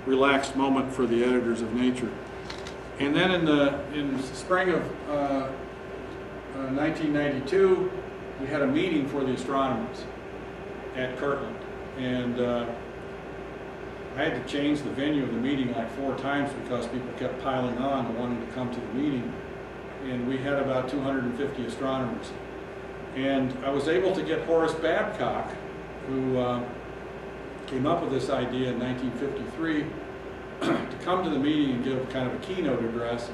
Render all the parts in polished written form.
relaxed moment for the editors of Nature. And then in the spring of 1992, we had a meeting for the astronomers at Kirtland, and I had to change the venue of the meeting like 4 times because people kept piling on and wanting to come to the meeting, and we had about 250 astronomers. And I was able to get Horace Babcock, who came up with this idea in 1953, to come to the meeting and give kind of a keynote address.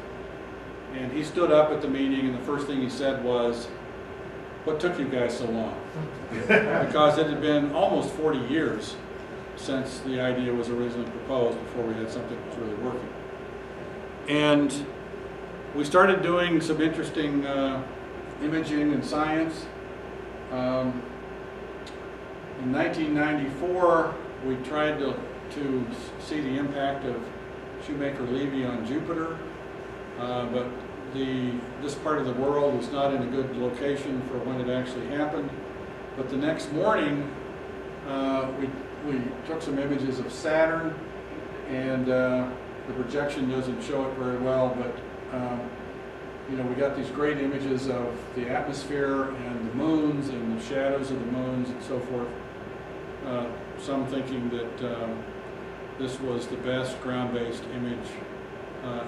And he stood up at the meeting, and the first thing he said was, "What took you guys so long?" Because it had been almost 40 years since the idea was originally proposed, before we had something that was really working. And we started doing some interesting imaging and science. In 1994, we tried to see the impact of Shoemaker-Levy on Jupiter, but this part of the world was not in a good location for when it actually happened. But the next morning, we took some images of Saturn, and the projection doesn't show it very well, but you know, we got these great images of the atmosphere and the moons and the shadows of the moons and so forth. Some thinking that this was the best ground-based image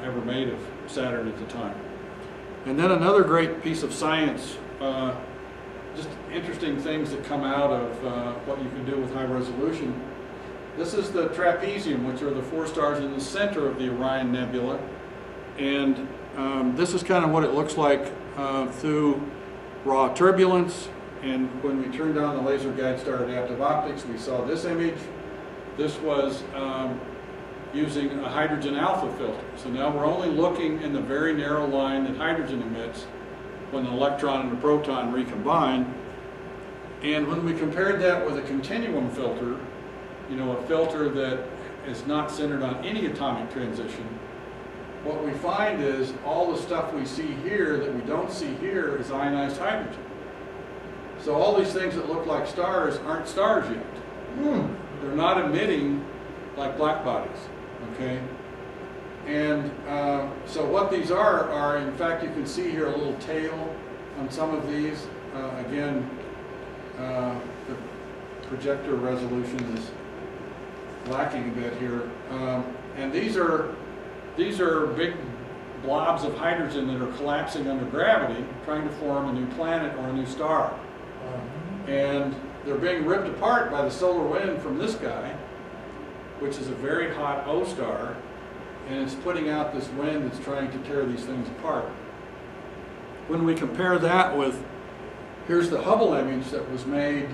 ever made of Saturn at the time. And then another great piece of science, just interesting things that come out of what you can do with high resolution. This is the trapezium, which are the 4 stars in the center of the Orion Nebula. And this is kind of what it looks like through raw turbulence. And when we turned on the laser guide star adaptive optics, we saw this image. This was using a hydrogen alpha filter. So now we're only looking in the very narrow line that hydrogen emits when an electron and a proton recombine. And when we compared that with a continuum filter, you know, a filter that is not centered on any atomic transition, what we find is all the stuff we see here that we don't see here is ionized hydrogen. So all these things that look like stars aren't stars yet. They're not emitting like black bodies, okay? And so what these are in fact, you can see here a little tail on some of these. Again, the projector resolution is lacking a bit here. And these are big blobs of hydrogen that are collapsing under gravity, trying to form a new planet or a new star. And they're being ripped apart by the solar wind from this guy, which is a very hot O star, and it's putting out this wind that's trying to tear these things apart. When we compare that with, here's the Hubble image that was made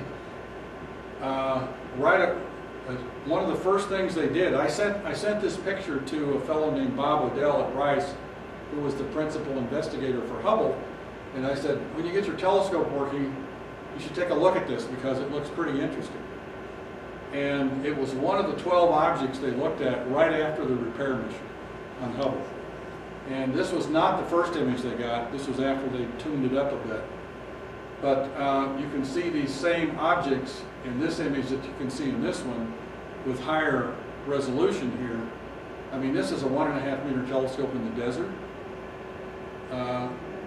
one of the first things they did. I sent this picture to a fellow named Bob Odell at Rice, who was the principal investigator for Hubble, and I said, when you get your telescope working, you should take a look at this because it looks pretty interesting. And it was one of the 12 objects they looked at right after the repair mission on Hubble. And this was not the first image they got. This was after they tuned it up a bit. But you can see these same objects in this image that you can see in this one with higher resolution here. I mean, this is a 1.5 meter telescope in the desert.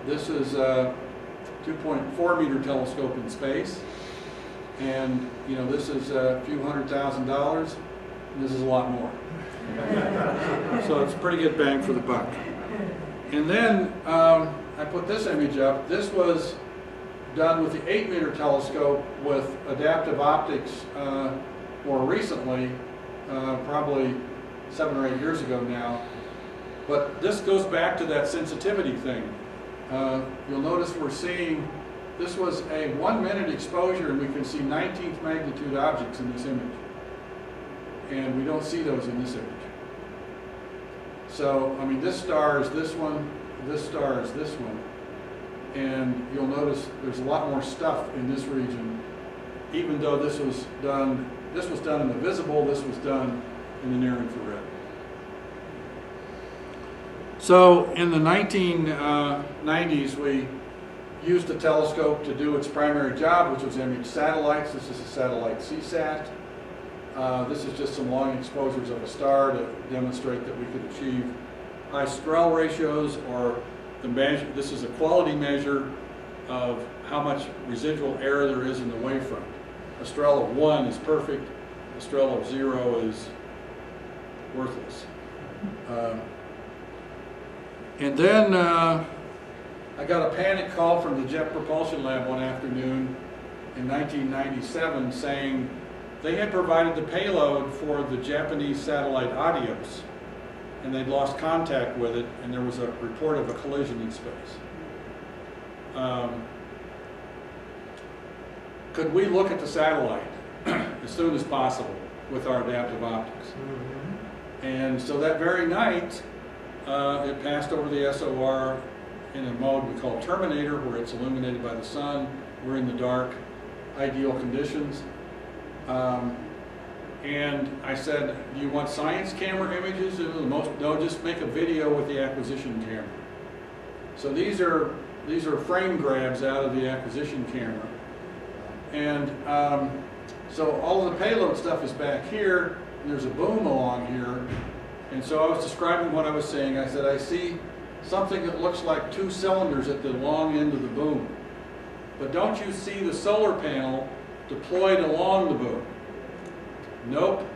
This is a 2.4 meter telescope in space. And, you know, this is a few $100,000, and this is a lot more. So it's a pretty good bang for the buck. And then I put this image up. This was done with the 8 meter telescope with adaptive optics more recently, probably 7 or 8 years ago now. But this goes back to that sensitivity thing. You'll notice we're seeing, this was a 1 minute exposure, and we can see 19th magnitude objects in this image. And we don't see those in this image. So, I mean, this star is this one, this star is this one. And you'll notice there's a lot more stuff in this region, even though this was done in the visible, this was done in the near infrared. So in the 1990s, we used the telescope to do its primary job, which was image satellites. This is a satellite CSAT. This is just some long exposures of a star to demonstrate that we could achieve high Strel ratios, or the measure. This is a quality measure of how much residual error there is in the wavefront. A Strel of 1 is perfect. A Strel of 0 is worthless. And then I got a panic call from the Jet Propulsion Lab one afternoon in 1997 saying they had provided the payload for the Japanese satellite Adios, and they'd lost contact with it, and there was a report of a collision in space. Could we look at the satellite as soon as possible with our adaptive optics? And so that very night, it passed over the SOR in a mode we call terminator, where it's illuminated by the sun. We're in the dark, ideal conditions. And I said, do you want science camera images? No, just make a video with the acquisition camera. So these are frame grabs out of the acquisition camera. And so all of the payload stuff is back here, and there's a boom along here. And so I was describing what I was saying. I said, I see something that looks like 2 cylinders at the long end of the boom. But don't you see the solar panel deployed along the boom? Nope.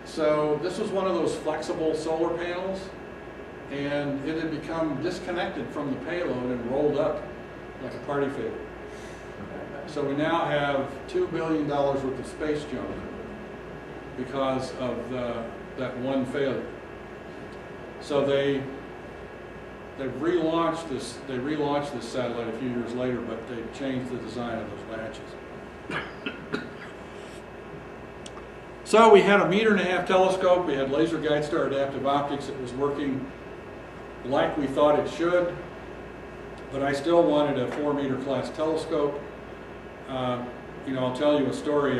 So this was one of those flexible solar panels, and it had become disconnected from the payload and rolled up like a party favor. So we now have $2 billion worth of space junk because of that one failure. So they relaunched this. They relaunched this satellite a few years later, but they changed the design of those latches. So we had a 1.5 meter telescope. We had laser guide star adaptive optics. It was working like we thought it should, but I still wanted a 4 meter class telescope. You know, I'll tell you a story.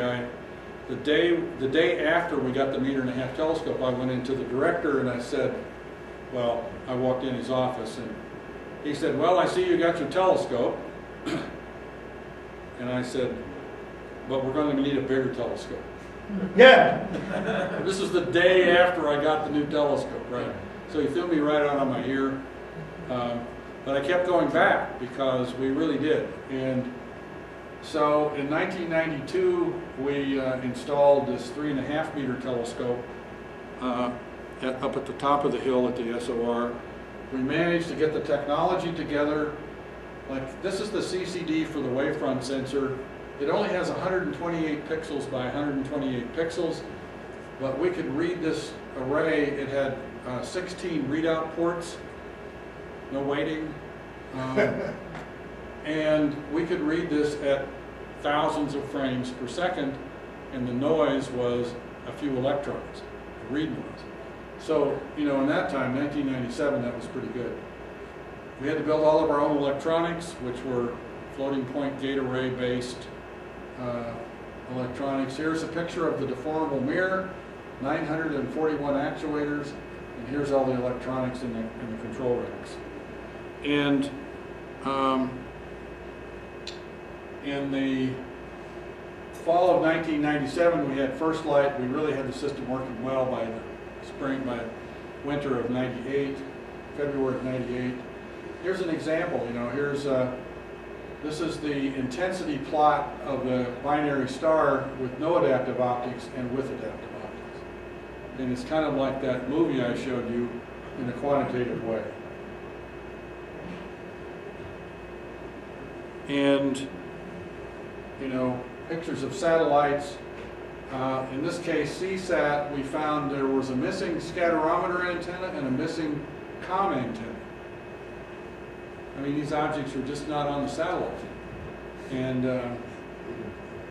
The day after we got the 1.5 meter telescope, I went into the director and I said, well, I walked in his office and he said, well, I see you got your telescope. And I said, but we're going to need a bigger telescope. Yeah. This is the day after I got the new telescope, right? So he threw me right out on my ear. But I kept going back because we really did. And so in 1992, we installed this 3.5 meter telescope up at the top of the hill at the SOR. We managed to get the technology together. Like, this is the CCD for the wavefront sensor. It only has 128 pixels by 128 pixels, but we could read this array. It had 16 readout ports, no waiting. And we could read this at thousands of frames per second, and the noise was a few electrons, the read noise. So, you know, in that time, 1997, that was pretty good. We had to build all of our own electronics, which were floating point gate array based electronics. Here's a picture of the deformable mirror, 941 actuators, and here's all the electronics in the control racks. And in the fall of 1997, we had first light. We really had the system working well by winter of 98, February of 98. Here's an example. You know, here's this is the intensity plot of the binary star with no adaptive optics and with adaptive optics. And it's kind of like that movie I showed you in a quantitative way. And, you know, pictures of satellites. In this case, CSAT, we found there was a missing scatterometer antenna and a missing comm antenna. I mean, these objects are just not on the satellite. And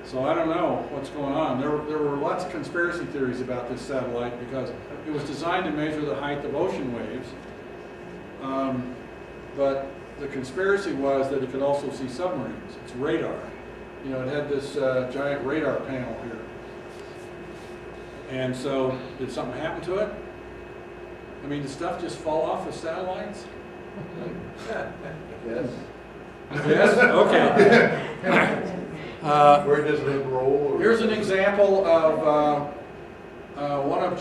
so I don't know what's going on. There were lots of conspiracy theories about this satellite because it was designed to measure the height of ocean waves. But the conspiracy was that it could also see submarines. It's radar. You know, it had this giant radar panel here. And so, did something happen to it? I mean, did stuff just fall off the satellites? Yes. Yes? Okay. Where does it roll? Here's an example of one of